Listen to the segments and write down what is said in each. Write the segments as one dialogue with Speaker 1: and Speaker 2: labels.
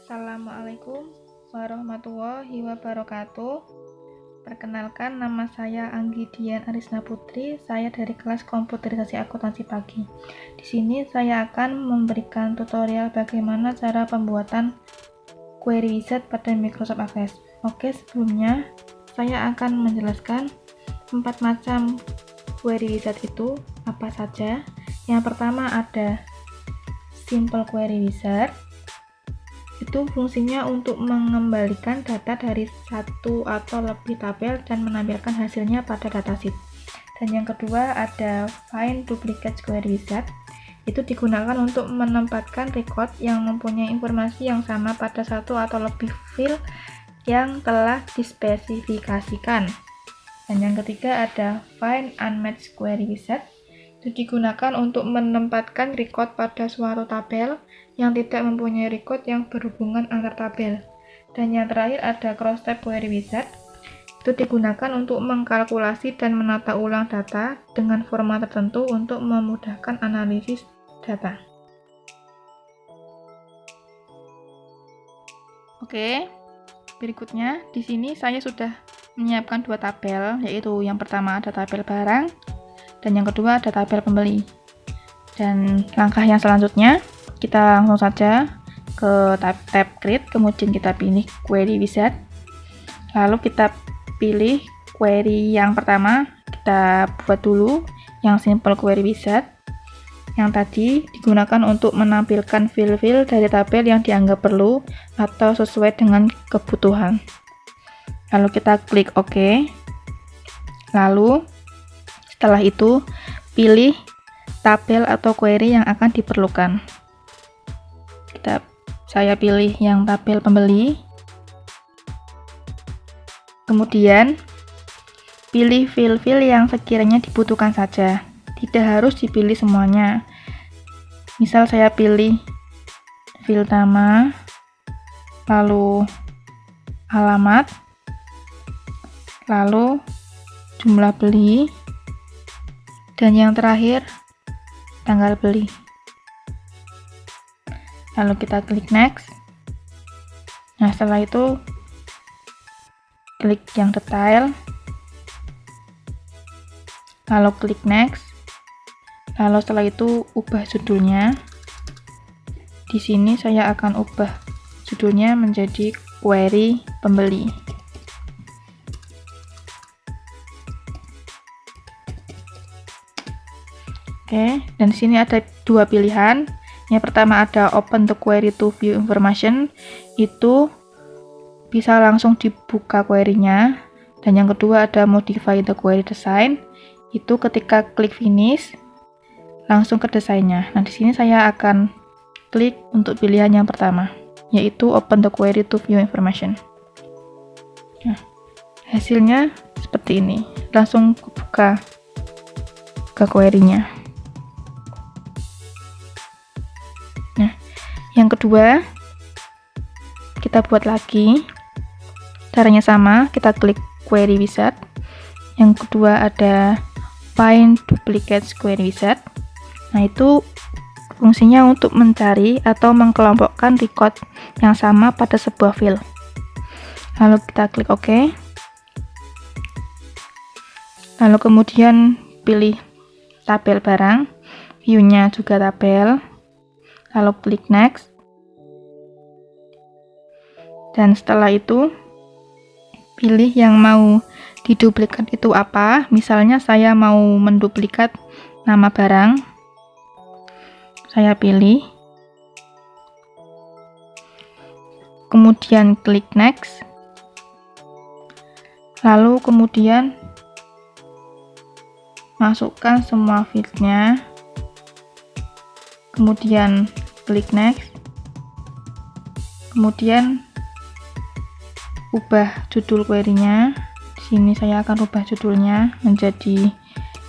Speaker 1: Assalamualaikum warahmatullahi wabarakatuh. Perkenalkan, nama saya Anggi Dian Arisna Putri. Saya dari kelas komputerisasi akuntansi pagi. Di sini saya akan memberikan tutorial bagaimana cara pembuatan query wizard pada Microsoft Access. Oke, sebelumnya saya akan menjelaskan 4 macam query wizard itu apa saja. Yang pertama ada simple query wizard. Itu fungsinya untuk mengembalikan data dari satu atau lebih tabel dan menampilkan hasilnya pada datasheet. Dan yang kedua ada find duplicate query wizard. Itu digunakan untuk menempatkan record yang mempunyai informasi yang sama pada satu atau lebih field yang telah dispesifikasikan. Dan yang ketiga ada find unmatched query wizard. Itu digunakan untuk menempatkan record pada suatu tabel yang tidak mempunyai record yang berhubungan antar tabel. Dan yang terakhir ada cross-tab query wizard. Itu digunakan untuk mengkalkulasi dan menata ulang data dengan format tertentu untuk memudahkan analisis data. Oke, berikutnya di sini saya sudah menyiapkan dua tabel, yaitu yang pertama ada tabel barang dan yang kedua ada tabel pembeli. Dan langkah yang selanjutnya kita langsung saja ke tab create, kemudian kita pilih query wizard, lalu kita pilih query yang pertama, kita buat dulu yang simple query wizard yang tadi digunakan untuk menampilkan field-field dari tabel yang dianggap perlu atau sesuai dengan kebutuhan. Lalu kita klik OK. Lalu setelah itu pilih tabel atau query yang akan diperlukan. Saya pilih yang tabel pembeli. Kemudian pilih field-field yang sekiranya dibutuhkan saja. Tidak harus dipilih semuanya. Misal saya pilih field nama, lalu alamat, lalu jumlah beli, dan yang terakhir tanggal beli. Lalu kita klik next. Nah, setelah itu klik yang detail, lalu klik next. Lalu setelah itu ubah judulnya. Di sini saya akan ubah judulnya menjadi query pembeli. Oke, dan di sini ada dua pilihan. Yang pertama ada open the query to view information, itu bisa langsung dibuka query-nya. Dan yang kedua ada modify the query design, itu ketika klik finish langsung ke desainnya. Nah, di sini saya akan klik untuk pilihan yang pertama, yaitu open the query to view information. Nah, hasilnya seperti ini, langsung buka ke query-nya. Nah, yang kedua kita buat lagi, caranya sama, kita klik query wizard. Yang kedua ada find duplicate query wizard. Nah, itu fungsinya untuk mencari atau mengkelompokkan record yang sama pada sebuah field. Lalu kita klik OK. Lalu kemudian pilih tabel barang, view-nya juga tabel. Lalu klik next. Dan setelah itu pilih yang mau diduplikat itu apa. Misalnya saya mau menduplikat nama barang. Saya pilih. Kemudian klik next. Lalu kemudian masukkan semua fieldnya. Kemudian klik next. Kemudian ubah judul query-nya. Di sini saya akan ubah judulnya menjadi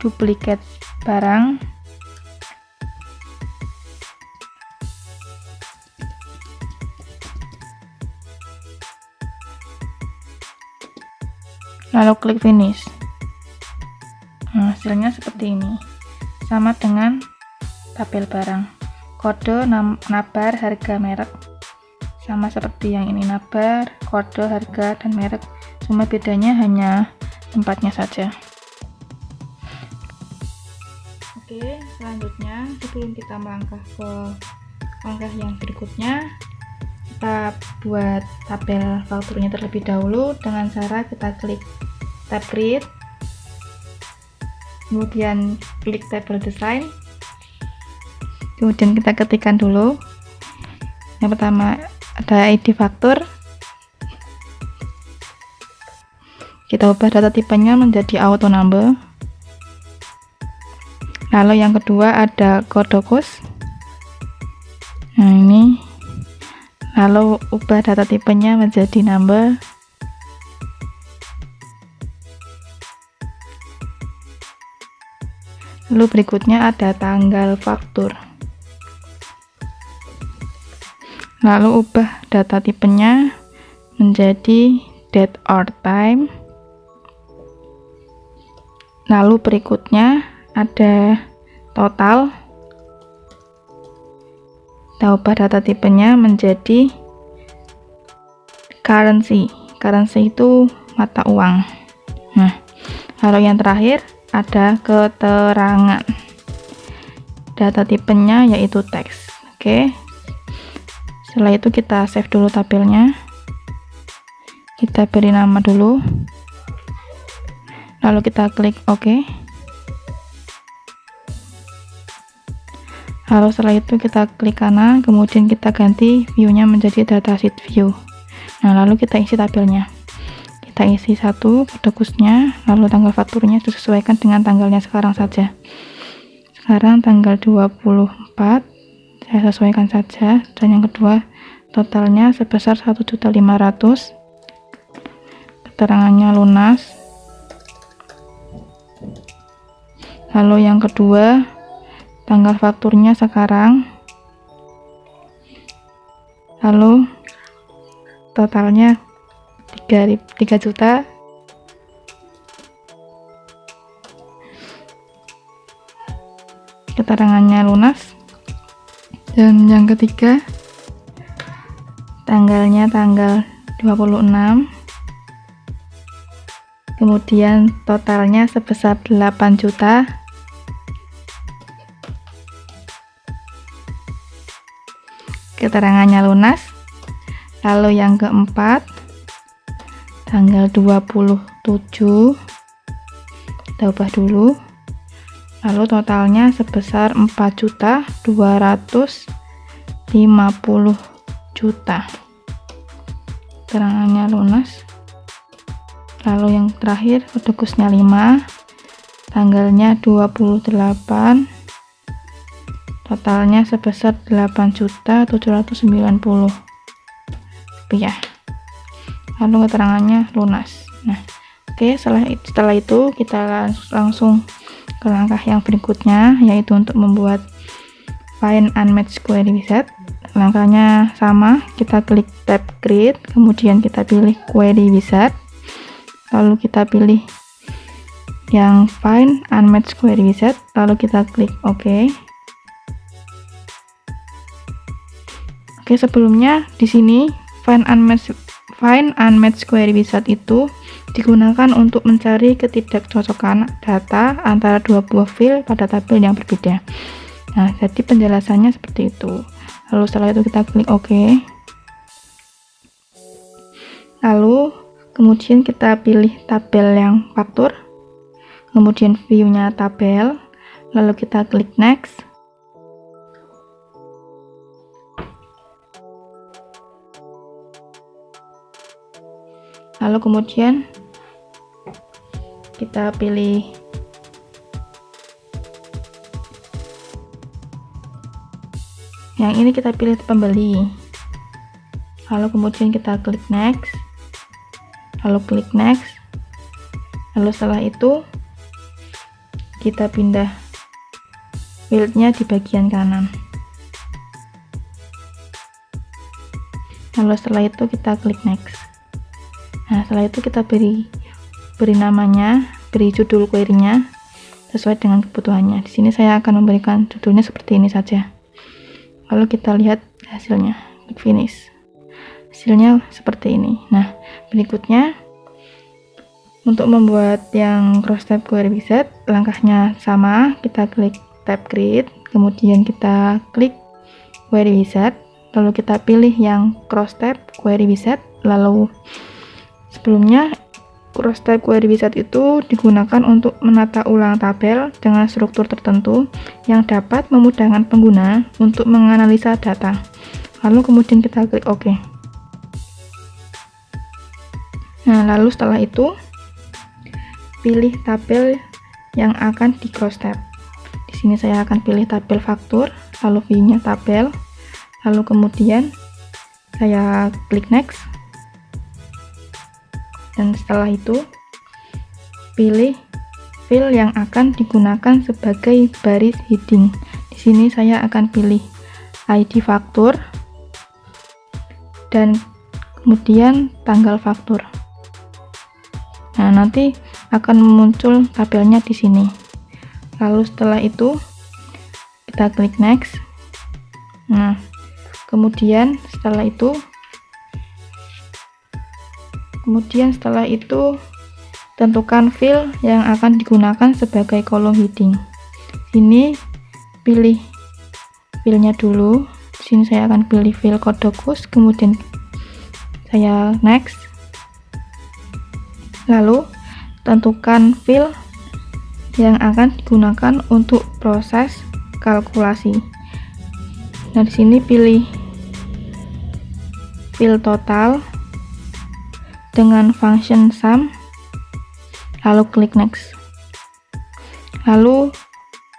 Speaker 1: duplicate barang. Lalu klik finish. Nah, hasilnya seperti ini. Sama dengan tabel barang. Kode, nabar, harga merek, sama seperti yang ini, nabar, kode, harga, dan merek. Cuma bedanya hanya tempatnya saja. Oke, selanjutnya sebelum kita melangkah ke langkah yang berikutnya, kita buat tabel fakturnya terlebih dahulu dengan cara kita klik tab Create, kemudian klik tabel desain, kemudian kita ketikkan dulu. Yang pertama ada ID faktur, kita ubah data tipenya menjadi auto number. Lalu yang kedua ada kode kos, nah ini, lalu ubah data tipenya menjadi number. Lalu berikutnya ada tanggal faktur, lalu ubah data tipenya menjadi date or time. Lalu berikutnya ada total, kita ubah data tipenya menjadi currency itu mata uang. Nah, lalu yang terakhir ada keterangan, data tipenya yaitu teks. Oke, setelah itu kita save dulu tabelnya, kita beri nama dulu, lalu kita klik OK. Lalu setelah itu kita klik kanan, kemudian kita ganti view-nya menjadi datasheet view. Nah, lalu kita isi tabelnya. Kita isi satu kode kusnya, lalu tanggal fakturnya disesuaikan dengan tanggalnya sekarang saja. Sekarang tanggal 24, saya sesuaikan saja. Dan yang kedua, totalnya sebesar 1.500.000. Keterangannya lunas. Lalu yang kedua, tanggal fakturnya sekarang, lalu totalnya 3 juta. Keterangannya lunas. Dan yang ketiga, tanggalnya tanggal 26, kemudian totalnya sebesar 8 juta. Keterangannya lunas. Lalu yang keempat, tanggal 27, kita ubah dulu, lalu totalnya sebesar 4.250.000. Keterangannya lunas. Lalu yang terakhir, kode kusnya 5, tanggalnya 28, totalnya sebesar 8.790.000 rupiah. Lalu keterangannya lunas. Nah, oke, setelah itu kita langsung ke langkah yang berikutnya, yaitu untuk membuat Find and Match Query Wizard. Langkahnya sama, kita klik tab Create, kemudian kita pilih Query Wizard, lalu kita pilih yang Find and Match Query Wizard, lalu kita klik OK. Oke, sebelumnya di sini Find and Match Query Wizard itu digunakan untuk mencari ketidakcocokan data antara dua buah file pada tabel yang berbeda. Nah, jadi penjelasannya seperti itu. Lalu setelah itu kita klik OK. Lalu kemudian kita pilih tabel yang faktur, kemudian view-nya tabel, lalu kita klik Next. Lalu kemudian kita pilih yang ini, kita pilih pembeli, lalu kemudian kita klik Next, lalu klik Next, lalu setelah itu kita pindah fieldnya di bagian kanan, lalu setelah itu kita klik Next. Nah, setelah itu kita beri namanya, beri judul query-nya sesuai dengan kebutuhannya. Di sini saya akan memberikan judulnya seperti ini saja. Lalu kita lihat hasilnya, klik finish. hasilnya seperti ini. Nah, berikutnya untuk membuat yang cross tab query wizard, langkahnya sama. Kita klik tab create, kemudian kita klik query wizard, lalu kita pilih yang cross tab query wizard. Lalu sebelumnya cross tab query wizard itu digunakan untuk menata ulang tabel dengan struktur tertentu yang dapat memudahkan pengguna untuk menganalisa data. Lalu kemudian kita klik OK. Nah, lalu setelah itu pilih tabel yang akan di cross tab. Di sini saya akan pilih tabel faktur, lalu view-nya tabel, lalu kemudian saya klik next. Dan setelah itu pilih field yang akan digunakan sebagai baris heading. Di sini saya akan pilih ID faktur dan kemudian tanggal faktur. Nah, nanti akan muncul tabelnya di sini. Lalu setelah itu kita klik next. Nah, kemudian setelah itu tentukan field yang akan digunakan sebagai kolom heading. Sini pilih fieldnya dulu. Di sini saya akan pilih field Codeocus, kemudian saya next. Lalu tentukan field yang akan digunakan untuk proses kalkulasi. Nah, di sini pilih field total dengan function sum, lalu klik next. Lalu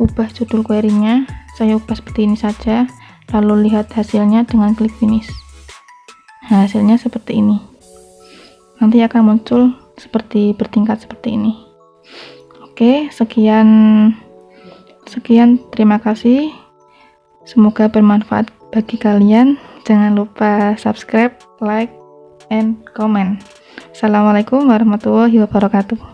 Speaker 1: ubah judul query-nya, saya ubah seperti ini saja, lalu lihat hasilnya dengan klik finish. Nah, hasilnya seperti ini. Nanti akan muncul seperti bertingkat seperti ini. Oke, sekian, terima kasih. Semoga bermanfaat bagi kalian. Jangan lupa subscribe, like, and comment. Assalamualaikum warahmatullahi wabarakatuh.